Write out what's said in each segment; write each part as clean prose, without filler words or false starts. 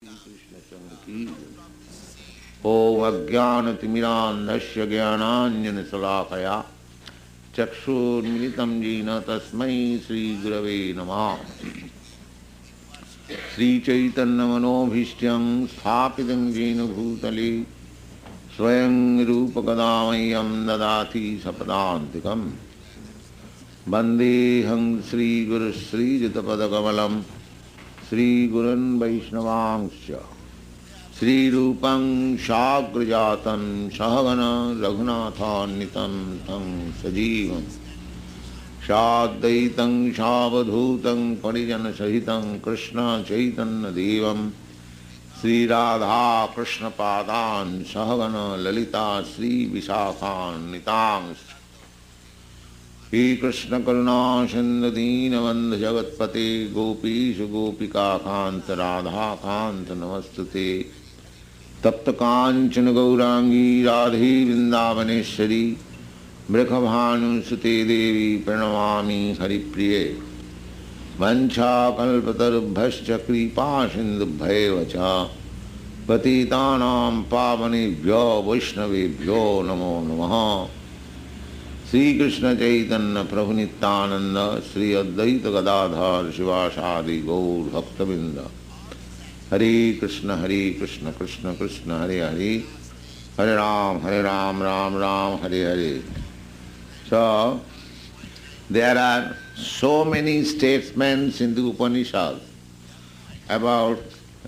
Krishna Chandra ki Om Ajnanatimirandhasya Jnananjana Salakaya Chakshurmilitam Jena Tasmai Shri Gurave Namah Śrī Caitanya Manobhishtyam Sthapitam Jena Bhutale Swayam Rupa Kadamayam Dadati Sapadantikam Vandeham Shri Guru Shri Jitapadakamalaṁ Shri Gurun Vaishnavaṁscha Shri Rupam Shagrajatam Sahagana Raghunathannitam Tam Sajivam Shadaitam Shavadhutam Parijana Sahitam Krishna Chaitanya Devam Shri Radha Krishna Padan Sahagana Lalita Shri Visakhan Nitams He Krishna Karuna Shandadina Vandha Jagatpate Gopisha Gopika Kanta Radha Kanta Namastute Tapta Kanchana Gaurangi Radhi Vrindavaneshwari Mrikhabhanu Sute Devi Pranamami Haripriye Vancha Kalpatarubhascha Kripa Sindubhaya Vacha Patitanam Pavanebhyo Vaishnavebhyo Namo Namaha Sri Krishna Caitanya Prabhu Nityananda Sri Advaita Gadadhar Shivasadi Gaur Bhaktivedanta Hare Krishna Krishna Krishna Hare Hare Hare Ram Ram Ram Hare Hare. So, there are so many statements in the Upanishads about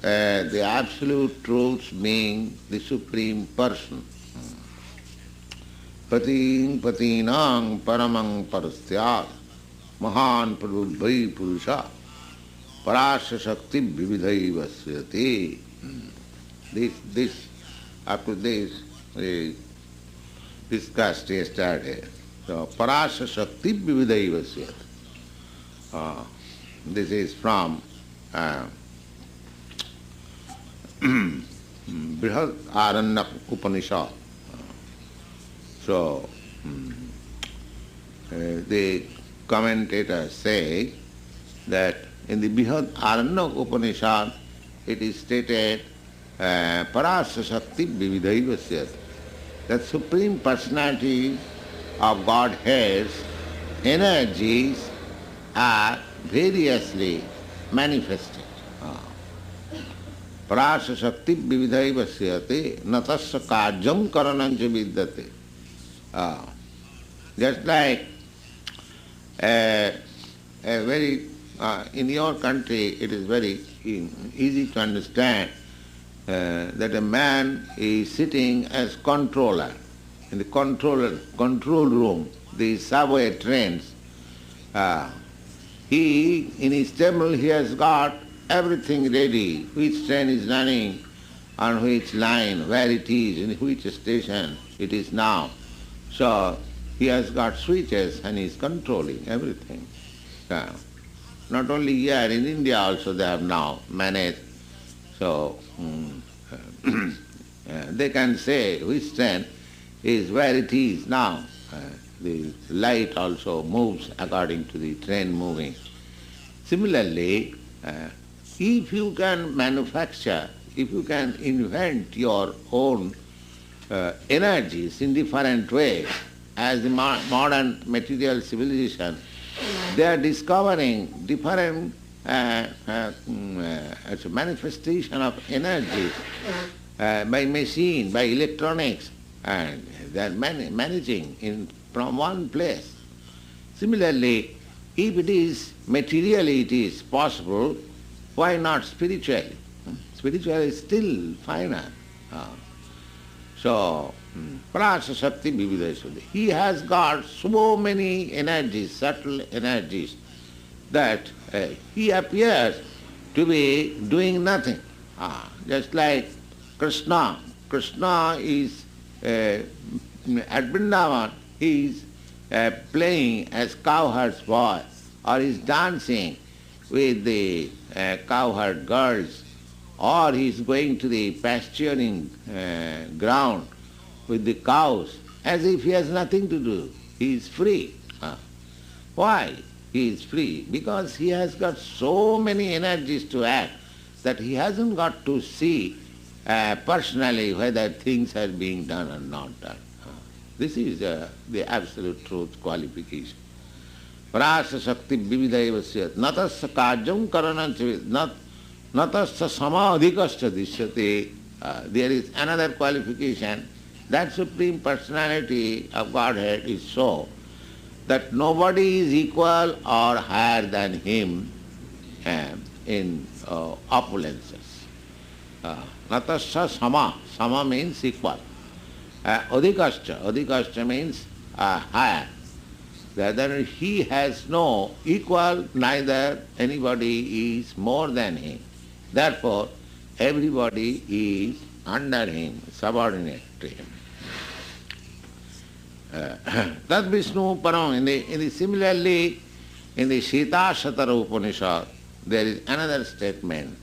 the absolute truth being the Supreme Person. Pating patinang paramang parastyat mahan prabhubhai purusha parasya shakti vividhai vasyate. After this, we discussed yesterday. So, parasya shakti vividhai vasyate. This is from Brihad Aranyak Upanishad. So, the commentators say that in the Brihad Aranyak Upanishad it is stated Parasya Shakti Vividhai Vasyat, that Supreme Personality of Godhead's energies are variously manifested. Parasya Shakti Vividhai Vasyate natasya kajam karanancha vidyate. Just like a very, in your country it is very easy to understand that a man is sitting as controller in the control room, the subway trains. In his temple he has got everything ready, which train is running, on which line, where it is, in which station it is now. So he has got switches and he is controlling everything. Not only here, in India also they have now managed. So they can say which train is where it is now. The light also moves according to the train moving. Similarly, if you can manufacture, if you can invent your own energies in different ways, as the modern material civilization, they are discovering different manifestation of energies by machine, by electronics, and they are managing from one place. Similarly, if it is materially it is possible, why not spiritually? Spiritually is still finer. So, Parasya Shakti Vividhai. He has got so many energies, subtle energies, that he appears to be doing nothing. Just like Krishna. Krishna is at Vrndavana, he is playing as cowherd's boy, or is dancing with the cowherd girls, or he is going to the pasturing ground with the cows, as if he has nothing to do. He is free. Why he is free? Because he has got so many energies to act that he hasn't got to see personally whether things are being done or not done. This is the absolute truth qualification. Prasa Shakti Vividaivasyat Natasya Kajam Karananchavit Natasya Sama Adhikasya Dishyate. There is another qualification. That Supreme Personality of Godhead is so that nobody is equal or higher than him in opulences. Natasya Sama. Sama means equal. Adhikasya means higher. Whether he has no equal, neither anybody is more than him. Therefore, everybody is under him, subordinate to him. Tad Vishnu Param, similarly, in the Śrī Caitanya Upanishad, there is another statement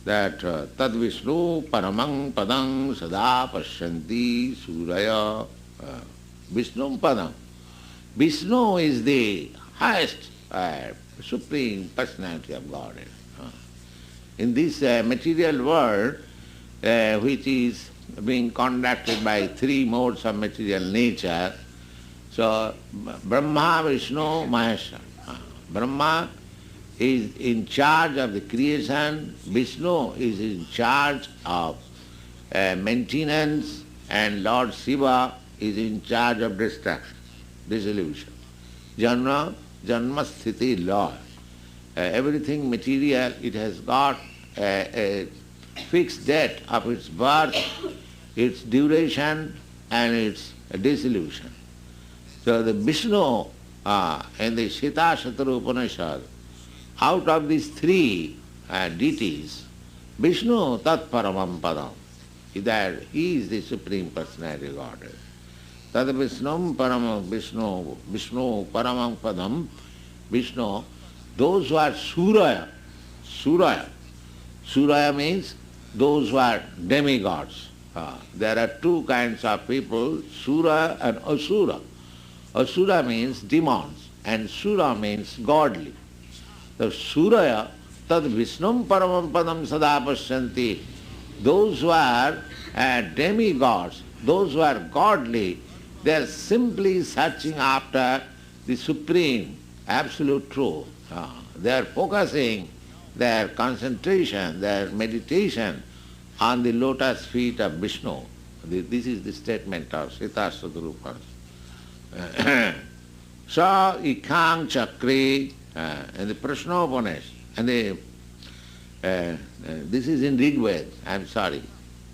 that Tad Vishnu Paramang Padang Sada Pashyanti Suraya Vishnu Padam. Vishnu is the highest Supreme Personality of Godhead. In this material world, which is being conducted by three modes of material nature, so Brahma, Vishnu, Maheshwara. Brahma is in charge of the creation, Vishnu is in charge of maintenance, and Lord Shiva is in charge of destruction, dissolution. Janma sthiti law. Everything material, it has got a fixed date of its birth, its duration, and its dissolution. So the Vishnu in the Śrī Caitanya Upanishad, out of these three deities, Vishnu Tat Paramam Padam, that he is the Supreme Personality of Godhead. Tad Vishnum Paramam Vishnu Paramam Padam, Vishnu, those who are Suraya. Suraya means those who are demigods. There are two kinds of people, Sura and Asura. Asura means demons and Sura means godly. The Suraya, Tad Vishnum Paramam Padam Sada Pashyanti, those who are demigods, those who are godly, they are simply searching after the Supreme, Absolute Truth. They are focusing their concentration, their meditation on the lotus feet of Vishnu. This is the statement of Śrī Caitanya Upanishad. Sa ikang chakri, and the Prashnopanishad, and this is in Rig Veda, I'm sorry.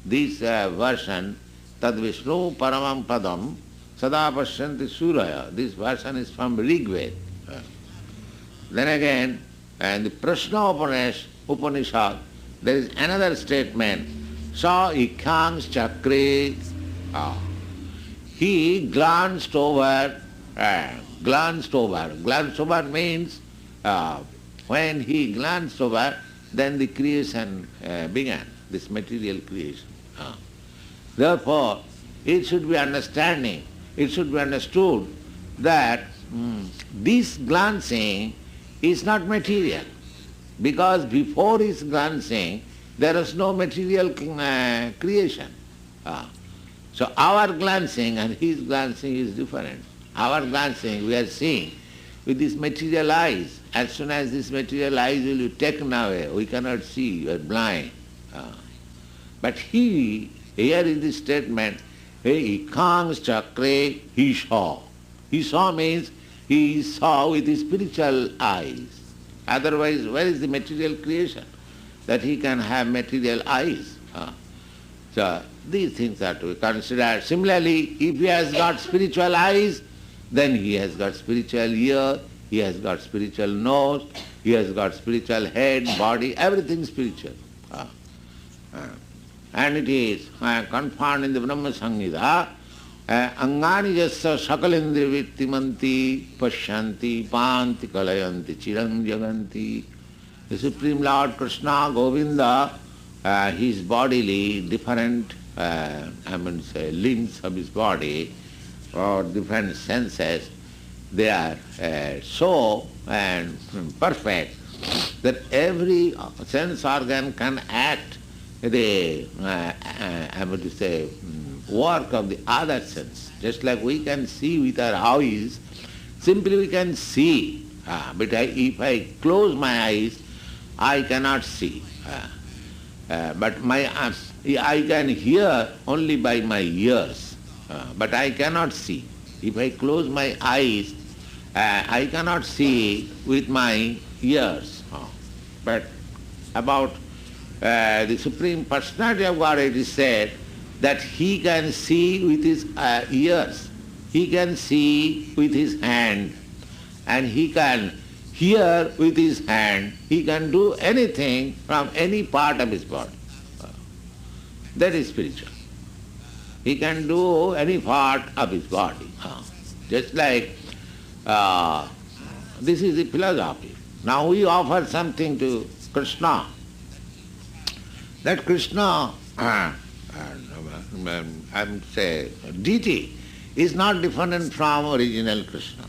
This version, Tad Vishnu Paramam Padam Sada Pashyanti Suraya, this version is from Rig Veda. Then again, and the Prashna Upanishad, there is another statement, Sa ikang chakri, he glanced over. Glanced over means when he glanced over, then the creation began, this material creation. Therefore, it should be understood that this glancing is not material, because before his glancing there is no material creation. So our glancing and his glancing is different. Our glancing we are seeing with these material eyes. As soon as this material eyes will be taken away, we cannot see, we are blind. But he, here in this statement, ikang chakre, he saw. He saw means he saw with his spiritual eyes. Otherwise, where is the material creation? That he can have material eyes. So these things are to be considered. Similarly, if he has got spiritual eyes, then he has got spiritual ear, he has got spiritual nose, he has got spiritual head, body, everything spiritual. And it is confirmed in the Brahma Samhita, angani jasya sakalendriya vittimanti pashyanti panti kalayanti chiram jaganti. The Supreme Lord Krishna, Govinda, his bodily different limbs of his body or different senses, they are so perfect that every sense organ can act the work of the other sense. Just like we can see with our eyes, simply we can see. But if I close my eyes, I cannot see. But I can hear only by my ears, but I cannot see. If I close my eyes, I cannot see with my ears. But about the Supreme Personality of Godhead, it is said that he can see with his ears, he can see with his hand, and he can hear with his hand, he can do anything from any part of his body. That is spiritual. He can do any part of his body. Just like this is the philosophy. Now we offer something to Krishna. That Krishna, deity, is not different from original Krishna.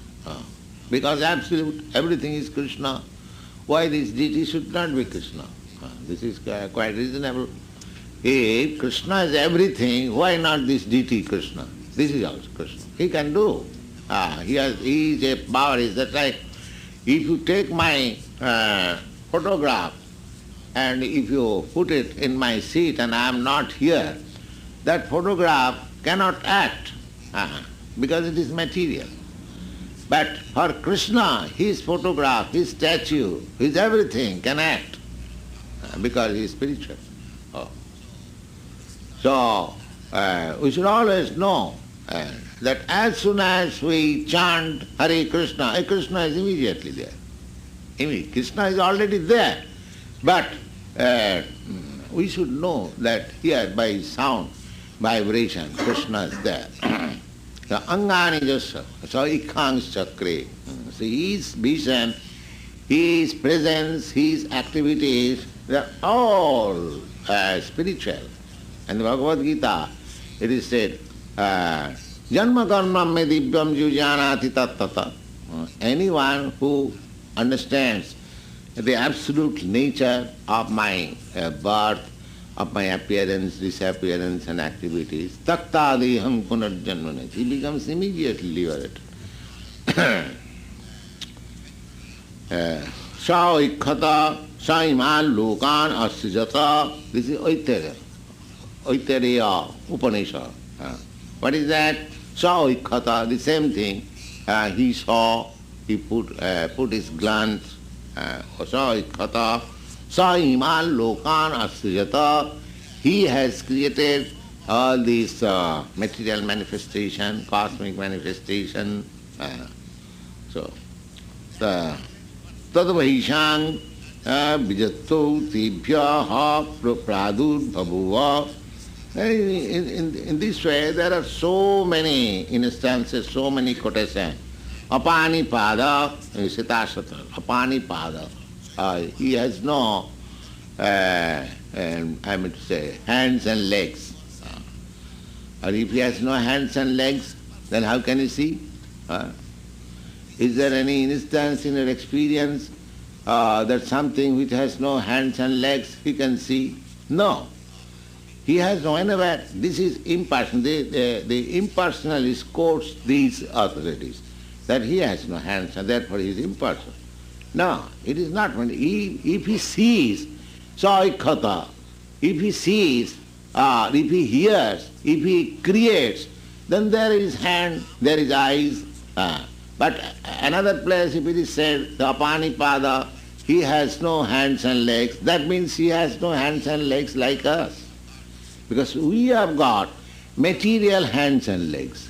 Because absolute everything is Krishna. Why this deity should not be Krishna? This is quite reasonable. If Krishna is everything, why not this deity Krishna? This is also Krishna. He can do. He is a power. Is that right? If you take my photograph and if you put it in my seat and I am not here, that photograph cannot act because it is material. But for Krishna, his photograph, his statue, his everything can act because he is spiritual. So we should always know that as soon as we chant Hare Krishna is immediately there. Krishna is already there. But we should know that here by sound, vibration, Krishna is there. So angani jasa, so ikhangs chakre. So his vision, his presence, his activities, they are all spiritual. And the Bhagavad Gita, it is said, janma karma me divyam jujanati tattata. Anyone who understands the absolute nature of my birth, of my appearance, disappearance and activities, tattadeham punarjanmane. He becomes immediately liberated. Sa ikkhata sa iman lokan asijata. This is Aitareya Upanishad. What is that? Sa ikkhata, the same thing. He saw, he put his glance. Sa ikkhata sa iman lokan asijata. He has created all these material manifestation, cosmic manifestation. So, tadvaishang vijato tibhyaha pradur bhabuva. In this way, there are so many instances, so many quotations. Apani pada, Sitashatra, apani pada. He has no, hands and legs. Or if he has no hands and legs, then how can he see? Is there any instance in your experience that something which has no hands and legs he can see? No. He has no anywhere. This is impersonal. The impersonalist quotes these authorities, that he has no hands and therefore he is impersonal. No, it is not. If he sees, saikkhata, if he sees, if he hears, if he creates, then there is hand, there is eyes. But another place, if it is said, the apanipada, he has no hands and legs, that means he has no hands and legs like us. Because we have got material hands and legs.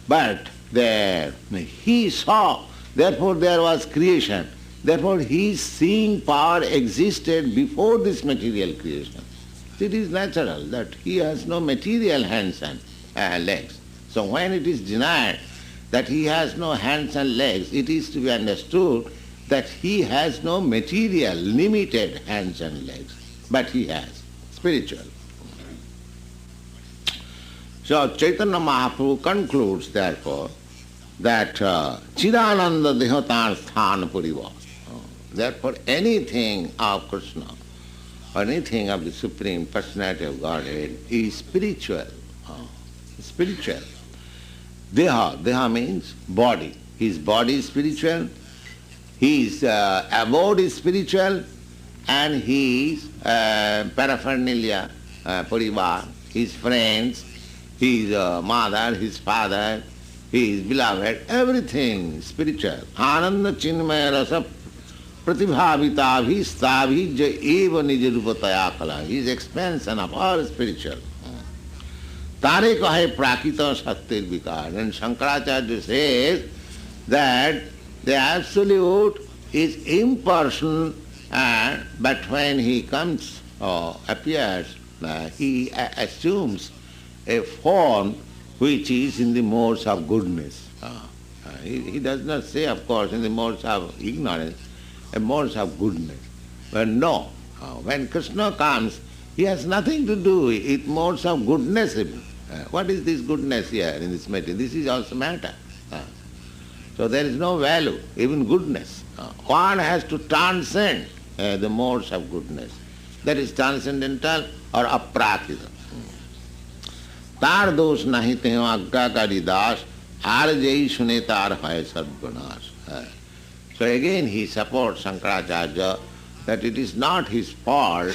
But there, he saw, therefore there was creation. Therefore his seeing power existed before this material creation. It is natural that he has no material hands and legs. So when it is denied that he has no hands and legs, it is to be understood that he has no material, limited hands and legs, but he has spiritual. So Chaitanya Mahaprabhu concludes, therefore, that Chidananda Dehotar Sthan Puriva. Therefore anything of Krishna, or anything of the Supreme Personality of Godhead is spiritual. Spiritual. Deha means body. His body is spiritual, his abode is spiritual, and his paraphernalia, parivar, his friends, his mother, his father, his beloved, everything spiritual. Ananda chinmaya rasa pratibhavita stavija eva nijarupataya kala. His expansion of all spiritual. Tare kahe prakita shaktir vikar. And Shankaracharya says that the Absolute is impersonal, but when he comes or appears, he assumes a form which is in the modes of goodness. He does not say, of course, in the modes of ignorance, a modes of goodness. But no, when Krishna comes, he has nothing to do with modes of goodness even. What is this goodness here in this matter? This is also matter. So there is no value, even goodness. One has to transcend the modes of goodness. That is transcendental or aprakita. Tar dosh nahi teho aggakari das, ar jai sune tar hai sadgunas. So again he supports Shankaracharya that it is not his fault.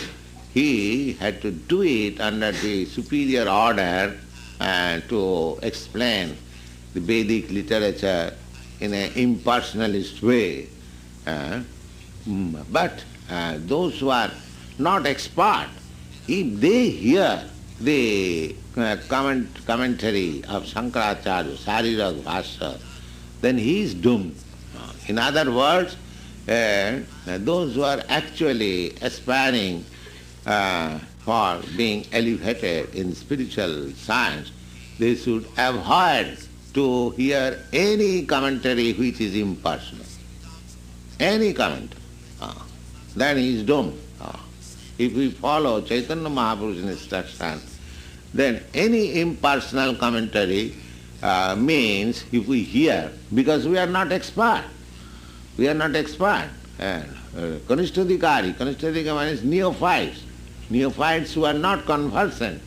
He had to do it under the superior order to explain the Vedic literature in an impersonalist way. But those who are not expert, if they hear the commentary of Shankaracharya, Sarirak Bhasha, then he is doomed. In other words, those who are actually aspiring for being elevated in spiritual science, they should avoid to hear any commentary which is impersonal. Any commentary. Then he is doomed. If we follow Chaitanya Mahaprabhu's instruction, then any impersonal commentary means if we hear, because we are not expert. We are not expert. Kanishtadikari means neophytes. Neophytes who are not conversant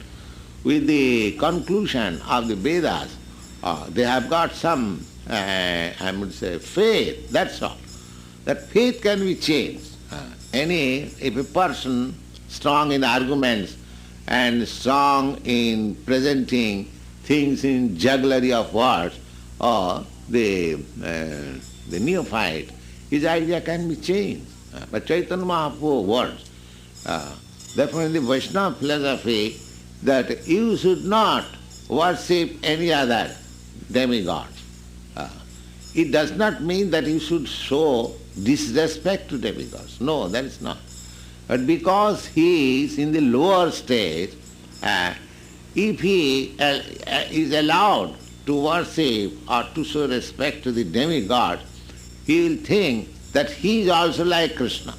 with the conclusion of the Vedas. They have got some, I would say, faith, that's all. That faith can be changed. If a person strong in arguments and strong in presenting things in jugglery of words, or the neophyte, his idea can be changed. But Chaitanya Mahaprabhu words. Therefore in the Vaishnava philosophy, that you should not worship any other demigod. It does not mean that you should show disrespect to demigods. No, that is not. But because he is in the lower stage, if he is allowed to worship or to show respect to the demigod, he will think that he is also like Krishna.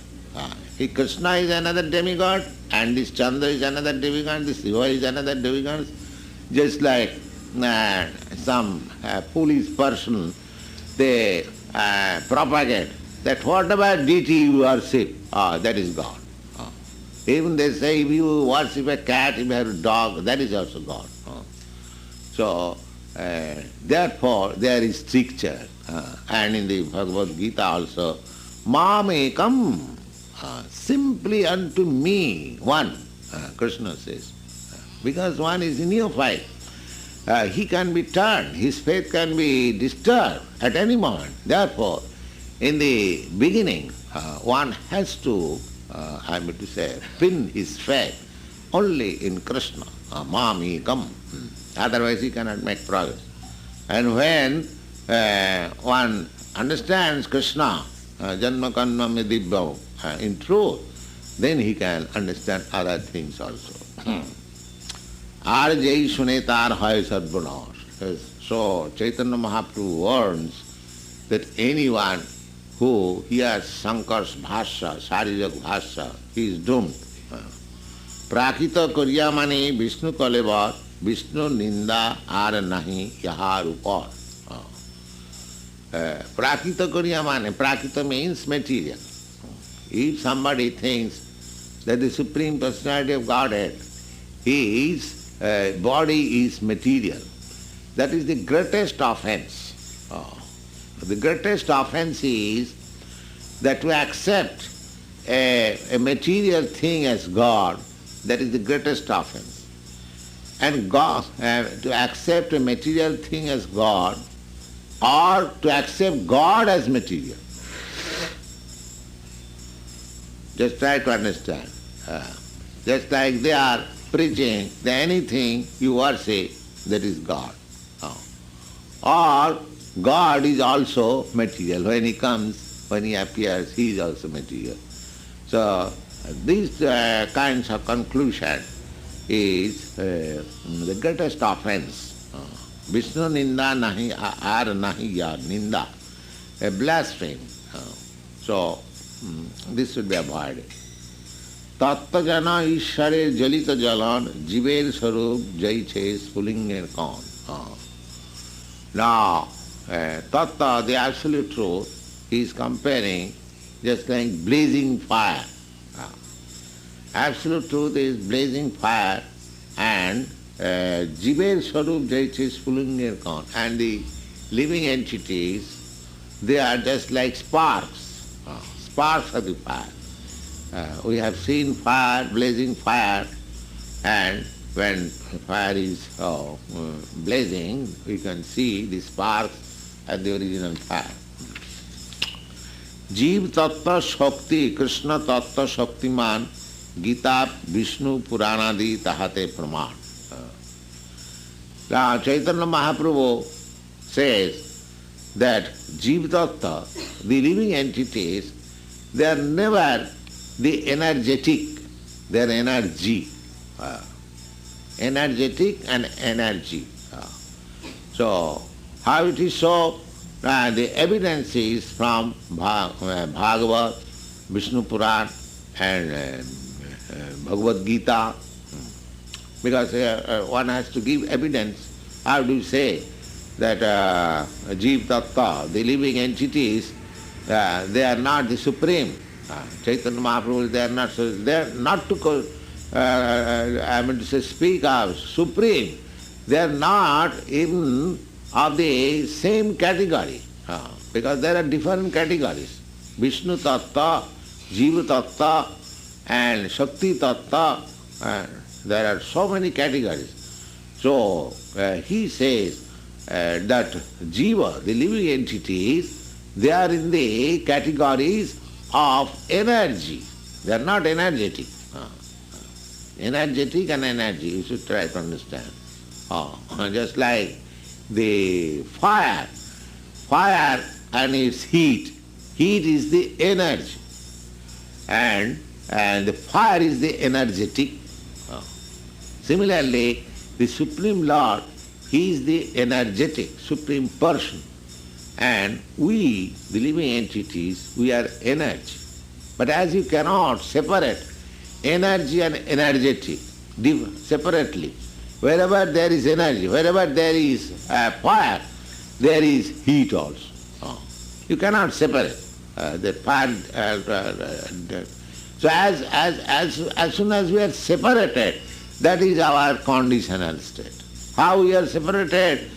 Krishna is another demigod, and this Chandra is another demigod, this Shiva is another demigod. Just like some foolish person, they propagate that whatever deity you worship, that is God. Even they say if you worship a cat, if you have a dog, that is also God. So, therefore, there is stricture. And in the Bhagavad Gita also, Mamekam, simply unto me, one, Krishna says. Because one is a neophyte. He can be turned, his faith can be disturbed at any moment. Therefore, in the beginning, one has to, I mean to say, pin his faith only in Krishna, Mamekam. Otherwise he cannot make progress. And when one understands Krishna, Janma Kanma Medibhau, in truth, then he can understand other things also. Ar jai sunetar hai sadgunas. So Chaitanya Mahaprabhu warns that anyone who hears Shankar's bhasha, Sarirak bhasha, he is doomed. Prakita Karya mane Vishnu Kalevat, Vishnu Ninda ar nahi yahar upar. Prakita Karya mane, Prakita means material. If somebody thinks that the Supreme Personality of Godhead, his body is material, that is the greatest offense. The greatest offense is that to accept a material thing as God, that is the greatest offense. And God, to accept a material thing as God, or to accept God as material. Just try to understand. Just like they are preaching that anything you worship, that is God. Or God is also material. When He comes, when He appears, He is also material. So these kinds of conclusion is the greatest offense. Vishnu ninda nahi ar nahi ya ninda, a blasphemy. So this should be avoided. Tattva jana ishare jalita jalan jiver sarup jai che spulinge kon. Now, tattva, the absolute truth, he is comparing just like blazing fire. Absolute truth is blazing fire, and jiver sarup jai che spulinge kon. And the living entities, they are just like sparks, sparks of the fire. We have seen fire, blazing fire, and when fire is blazing, we can see the sparks at the original fire. Jeev tattva shakti, Krishna tattva shaktiman, Gita Vishnu Puranadi tahate praman. Now Chaitanya Mahaprabhu says that Jeev tattva, the living entities, they are never the energetic, they are energy. Energetic and energy. So, how it is so? The evidence is from Bhagavad, Vishnu Puran and Bhagavad Gita. Because one has to give evidence. How do you say that Jeev Tattva, the living entities, they are not the supreme? Chaitanya Mahaprabhu, they are not to speak of supreme. They are not even of the same category, because there are different categories. Vishnu Tattva, Jiva Tattva and Shakti Tattva, there are so many categories. So he says that Jiva, the living entities, they are in the categories of energy. They are not energetic. Energetic and energy, you should try to understand. Just like the fire and its heat. Heat is the energy, and the fire is the energetic. Similarly, the Supreme Lord, He is the energetic, Supreme Person. And we, the living entities, we are energy. But as you cannot separate energy and energetic separately, wherever there is energy, wherever there is fire, there is heat also. You cannot separate the fire. So as soon as we are separated, that is our conditional state. How we are separated?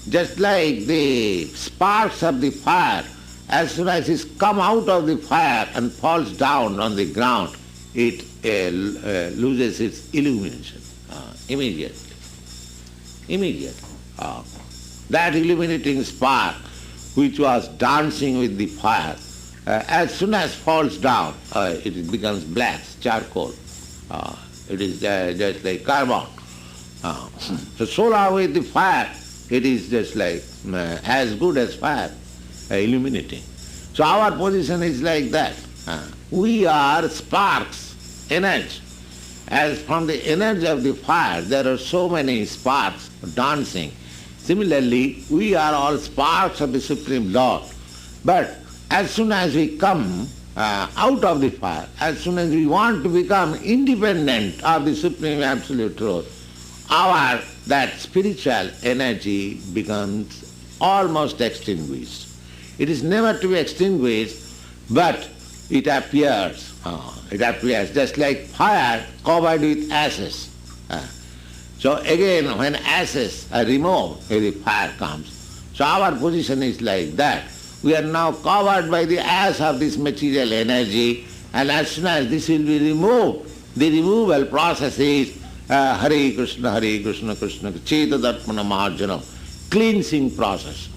Just like the sparks of the fire, as soon as it comes out of the fire and falls down on the ground, it loses its illumination immediately. That illuminating spark which was dancing with the fire, as soon as falls down, it becomes black, charcoal. It is just like carbon. So long with the fire, it is just like as good as fire, illuminating. So our position is like that. We are sparks, energy. As from the energy of the fire, there are so many sparks dancing. Similarly, we are all sparks of the Supreme Lord. But as soon as we come out of the fire, as soon as we want to become independent of the Supreme Absolute Truth, that spiritual energy becomes almost extinguished. It is never to be extinguished, but it appears. It appears just like fire covered with ashes. So again, when ashes are removed, the fire comes. So our position is like that. We are now covered by the ash of this material energy, and as soon as this will be removed, the removal process is Hare Krishna, Krishna Krishna, Cetadarpana Marjanam, cleansing process.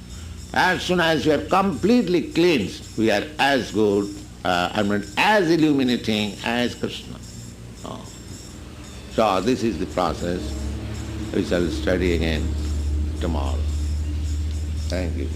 As soon as we are completely cleansed, we are as good, as illuminating as Krishna. So this is the process. We shall study again tomorrow. Thank you.